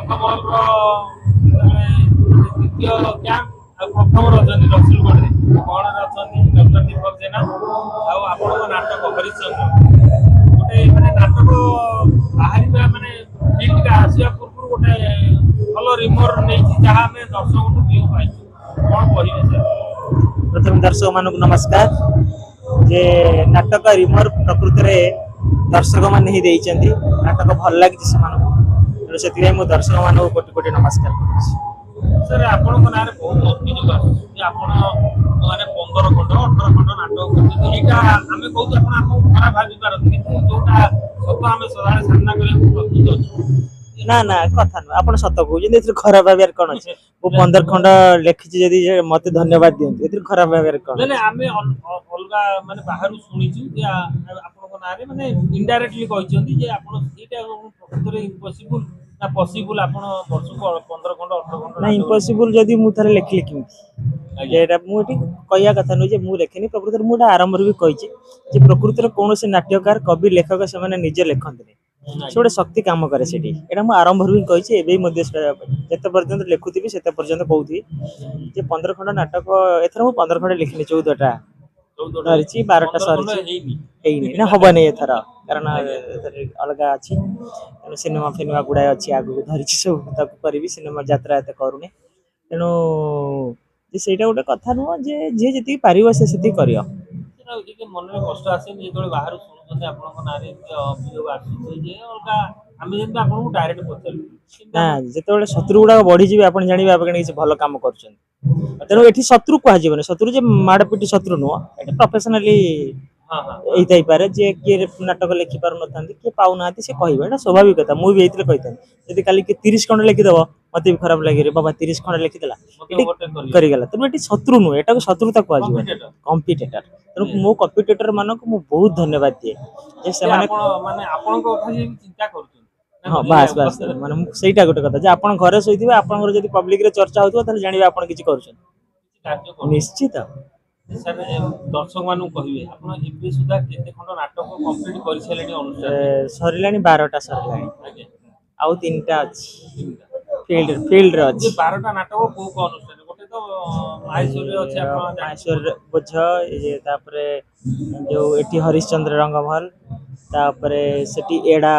ରଥମହଲର ଦ୍ୱିତୀୟ କ୍ୟାମ୍ପ ଆଉ ପ୍ରଥମ ରଜନୀ ରସୁଲଗଡ଼ରେ କଣରେ ଅଛନ୍ତି ଡକ୍ଟର ଦୀପକ ଜେନା ଆଉ ଆପଣଙ୍କ ନାଟକ ହରିଶ୍ଚନ୍ଦ୍ର ଗୋଟେ ମାନେ ନାଟକ ବାହାରିବା ମାନେ ଫିଲ୍ଡଟା ଆସିବା ପୂର୍ବରୁ ଗୋଟେ ଭଲ ରିମୋର ନେଇଛି ଯାହା ଆମେ ଦର୍ଶକଙ୍କୁ ଭିଉ ପାଇଛୁ କଣ କହିବେ ସାର୍? प्रथम दर्शक मानक नमस्कार जे नाटक रिमोर प्रकृति में दर्शक मान ही देइचंती नाटक भल लगी से दर्शक मान कोटि कोटि नमस्कार सर आपन नारे बहुत अभियोग आछे आपण माने 15 खंड 18 खंड नाटक करछी एटा हमें कहू आपण आपन खराब भाबी पारत किंतु जोटा सब हमें सदाळे सामना करे प्रस्तुत अछि ना ना कथा न आपण सत कहू जे खराब भाबियार कोन अछि वो 15 खंड लिखिछि जदी मते धन्यवाद दियंती एतिर खराब भाबियार कोन नै नै हमें अलगा माने बाहरु सुनिछु जे आपन नारे माने इनडायरेक्टली कहिसंती जे आपण एटा प्रकृति इम्पॉसिबल ना पॉसिबल आपण वर्ष को 15 खंड 18 खंड ना इम्पॉसिबल जदी मु थारे लिखली किमि एटा मु एठी कहिया कथा न जे मु लेखिनी प्रकृति मु आरंभ रे भी कहिछि जे प्रकृति रे कोनोसी नाट्यकार कवि लेखक से माने निजे लेखन्ते से गोटे शक्ति काम करे सेठी एटा मु आरंभ रे भी कहिछि एबे मध्य जते पर्यंत लेखुथिबी सेते पर्यंत कहूथि जे 15 खंड नाटक एथर मु 15 खंड लिखिनी 14 टा धरिछि 12 टा सरिछि एइनी ना हबने एथर कारण अलगा अछि सिनेमा फिनेमा गुडा अछि आगु धरिछि सब ताकू करबी सिनेमा यात्रा एते करूनी तेनु जे सेटा गोटे कथा न जे जे जति पारिबो से सेति करियो एक मन में कष्ट आसे जो बाहर शुणुते आपण नारे अभियोग आसी जे अलगा आम जब आपको डायरेक्ट पचार ना जिते शत्रु गुड़ा बढ़ी जी आप जानवे आप किसी भल कम कर तेणु ये शत्रु कह शत्रु जे माड़पिटी शत्रु नुह ये प्रोफेशनाली यही पारे जे किए नाटक लिखि पार न किए पाऊना से कह स्वाभाविक कथा मुझे ये कही कल किए 30 खंड लिखिदेव मत भी खराब लगे बाबा 30 खंड लिखिदेला करगला तेणु ये शत्रु नुह एटा शत्रुता कह कंपिटेटर तेणु मो कंपिटेटर मान को बहुत धन्यवाद दिए चिंता कर हाँ बास बास माने सेटा गोटे कथा जे आपण घरे सोइथिबे आपण जदी पब्लिक रे चर्चा होतबो त जानिबे आपण किछि करूछन निश्चित सर दर्शक मानु कहिबे आपण एबे सुधा केते खंड नाटक कंप्लीट करि सेलेनी अनुसार सरिलानी 12 टा सरिलानी आउ 3 टा अछि फील्ड रे अछि 12 टा नाटक को अनुसार गोटे तो माहेश्वर रे अछि आपण माहेश्वर बोझ जे तापरे जो एठी हरिश्चंद्र रंगमहल तापरे सेठी एडा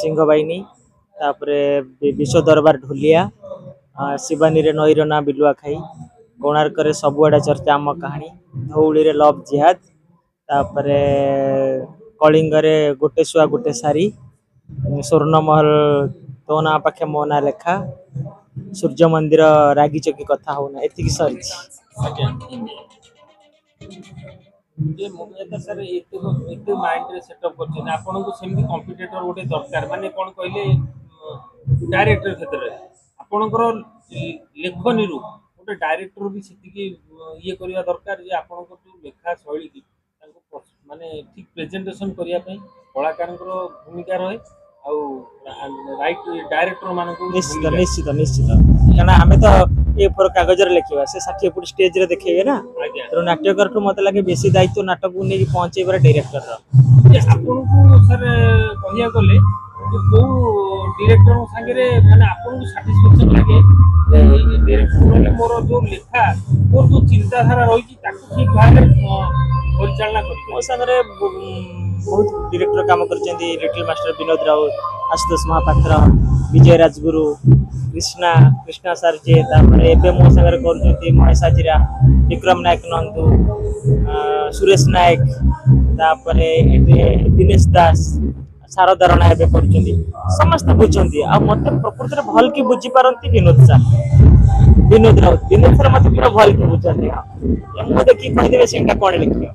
सिंहबाहिनी तापरे विश्व दरबार ढोलिया शिवानी रे नईरना बिलुआ खाई कोणार्क रे सबुआडा चर्चा आम कहानी धौली रे लव जिहाद तापरे कलिंग रे गोटे सुआ गोटे सारी स्वर्णमहल तो ना पाखे मो ना लेखा सूर्य मंदिर रागी चकी कथा होना एतिकी सरी जे मोबाइल सर एते माइंड रे सेटअप करछन आपन को सेमि कंप्यूटर गोटे दरकार माने कोन कहले डायरेक्टर क्षेत्र रे आपन को लेखनी रु गोटे डायरेक्टर भी सेति की ये करिया दरकार जे आपन को लेखा शैली की ताको माने ठीक प्रेजेंटेशन करिया पई कलाकार को भूमिका रहे आउ राइट डायरेक्टर मान को निश्चित निश्चित निश्चित कारण आमे तो ए पर कागज रे लिखिबा से 60 फुट स्टेज रे देखैबे ना तो नाट्यकार को मत लागे बेसी दायित्व नाटक को नै पहुंचेबार डायरेक्टर रो आपन को सर कहिया गले को डायरेक्टर संगे रे माने आपन को सैटिस्फैक्शन लागे जे ए डायरेक्टर रे मोर जो लेखा मोर जो चिंता धारा रही ताको ठीक भाबे परिचालना करि मो संगे बहुत डायरेक्टर काम करछन्ती लिटिल मास्टर विनोद राउत आशुतोष महापात्र विजय राजगुरु कृष्णा सर जे तापरे एबे मो संगे करछन्ती महेश हाजिरा विक्रम नायक नंदू सुरेश नायक तापरे दिनेश दास सारदा राणा एबे करछन्ती समस्त बुझछन्ती आ मते प्रकृति रे भल की बुझी पारंती विनोद राउत विनोद सर मते पूरा भल की बुझछन्ती हां मो देखि कहि देबे सेटा कोन लिखियो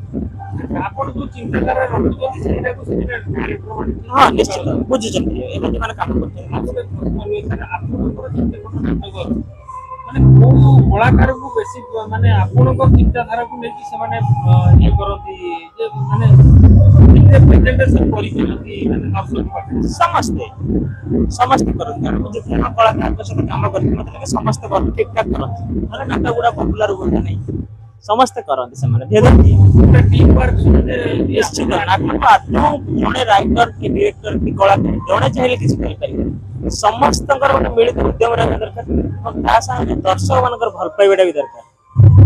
आपन जो चिंताधारा रखुछन्ती सेटा को सेटा डायरेक्टर हां निश्चित बुझछन्ती एमे जे माने काम करछन्ती माने को कलाकार को बेसी माने आपन को चिंताधारा को लेकी से माने ये करती जे माने एते प्रेजेंटेशन करि केनती माने दर्शक समस्त करते मुझे कलाकार के साथ काम करते मतलब समस्त ठीक ठाक करते माने नाटक गुडा पॉपुलर होता नहीं समस्त करते से माने भेद टीम वर्क निश्चित नाटक आत्म जने राइटर की डायरेक्टर की कलाकार जने चाहे किसी कर पारिबे ସମସ୍ତଙ୍କର ଗୋଟେ ମିଳିତ ଉଦ୍ୟମ ରହିବା ଦରକାର ଏବଂ ତା ସାଙ୍ଗରେ ଦର୍ଶକ ମାନଙ୍କର ଭଲ ପାଇବାଟା ବି ଦରକାର।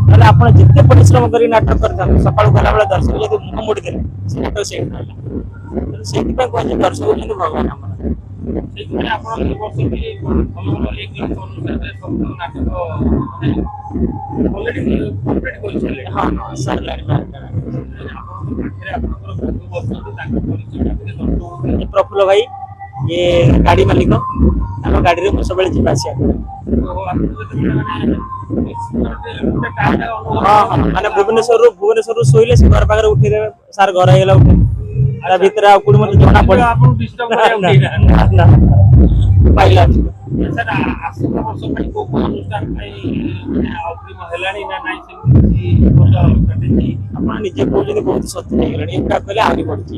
ନହେଲେ ଆପଣ ଯେତେ ପରିଶ୍ରମ କରି ନାଟକ କରିଥାନ୍ତୁ ସକାଳୁ ଗଲାବେଳେ ଦର୍ଶକ ଯଦି ମୁହଁ ମୋଡ଼ିଦେଲେ ସେ ନାଟକ ସେଇଠି ରହିଲା। ତେଣୁ ସେଇଥିପାଇଁ କୁହାଯାଏ ଦର୍ଶକ ହଉଛନ୍ତି ଭଗବାନ ଆମର। ସେଇଥିପାଇଁ ଆପଣ ଏ ବର୍ଷ ବି ଭଲ ଭଲ ଏକ ଲକ୍ଷ ଅନୁସାରେ ସବୁ ନାଟକ ଅଲରେଡି କମ୍ପ୍ଲିଟ୍ କରିସାରିଲେଣି। ହଁ ହଁ ସରିଲାଣି ବାହାରିଲାଣି। ଆପଣଙ୍କ ପାଖରେ ଆପଣଙ୍କର ବନ୍ଧୁ ବସୁଛନ୍ତି ତାଙ୍କ ପରିଚୟଟା ଟିକେ ଦର୍ଶକଙ୍କୁ ଏ ପ୍ରଫୁଲ୍ଲ ଭାଇ ଇଏ ଗାଡି ମାଲିକ, ତାଙ୍କ ଗାଡିରେ ମୁଁ ସବୁବେଳେ ଯିବା ଆସିବା କରେ। ଆପଣଙ୍କୁ ଯେତେବେଳେ ମାନେ ଗୋଟେ ଟାଇମ୍ ହଁ ହଁ ମାନେ ଭୁବନେଶ୍ୱରରୁ ଶୋଇଲେ ସେ ଘର ପାଖରେ ଉଠେଇଦେବେ, ସାର୍ ଘର ହେଇଗଲା ଉଠେ। ତା ଭିତରେ ଆଉ କୋଉଠି ମତେ ଜଣା ପଡେ ଆପଣ ଡିଷ୍ଟର୍ବ କରିବାକୁ ନା ପାଇଲା। ସାର୍ ଆସନ୍ତା ବର୍ଷ ପାଇଁ କୋଉ କୋଉ ଅନୁଷ୍ଠାନ ପାଇଁ ଅଗ୍ରିମ ହେଲାଣି ନା ନାଇଁ ସେମିତି କିଛି ଭଲ ଷ୍ଟ୍ରାଟେଜି? ଆପଣ ନିଜେ କହୁଛନ୍ତି ବହୁତ ସତ ହେଇଗଲାଣି, ଏଗୁଡା କହିଲେ ଆହୁରି ବଢୁଛି।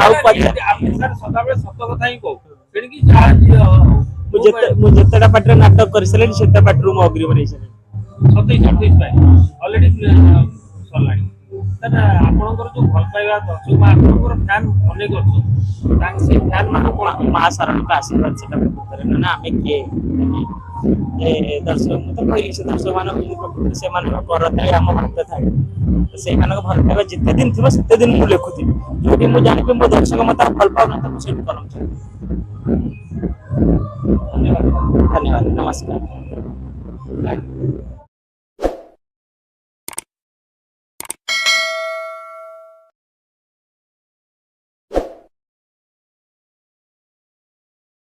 ଆଉ ଆମେ ସାର୍ ସଦାବେଳେ ସତ କଥା ହିଁ କହୁ, ତେଣିକି ଯାହା ମୁଁ ଯେତେଟା ପାଟିରେ ନାଟକ କରିସାରିଲିଣି ସେତେ ପାଟିରୁ ମୁଁ ଅଗ୍ରିମ ନେଇସାରିଲିଣି। 27 ପାଇଁ ଅଲରେଡି ସରିଲାଣି। ସାର୍ ଆପଣଙ୍କର ଯୋଉ ଭଲ ପାଇବା ଦର୍ଶକ ଆପଣଙ୍କର ଫ୍ୟାନ୍ ଅନେକ ଅଛନ୍ତି, ସେଇ ଫ୍ୟାନ୍ ମାନଙ୍କୁ କଣ ମା ଶାରଣୀଙ୍କ ଆଶୀର୍ବାଦ ସେଟା ପ୍ରକୃତରେ ନା ଆମେ କିଏ ଦର୍ଶକ, ମୁଁ ତ କହିଲି ସେ ଦର୍ଶକ ମାନଙ୍କ ସେମାନଙ୍କ କର ଥାଏ ଆମ ଭକ୍ତ ଥାଏ। ସେଇମାନଙ୍କ ଭଲ ପାଇବା ଯେତେ ଦିନ ଥିବ ସେତେ ଦିନ ମୁଁ ଲେଖୁଥିବି। ଯୋଉଠି ମୁଁ ଜାଣିବି ମୋ ଦର୍ଶକ ମତେ ଭଲ ପାଉନଥିବ ମୁଁ ସେଇଠି କଲମ ଛାଡ଼ିବି। ଧନ୍ୟବାଦ। ଧନ୍ୟବାଦ, ନମସ୍କାର।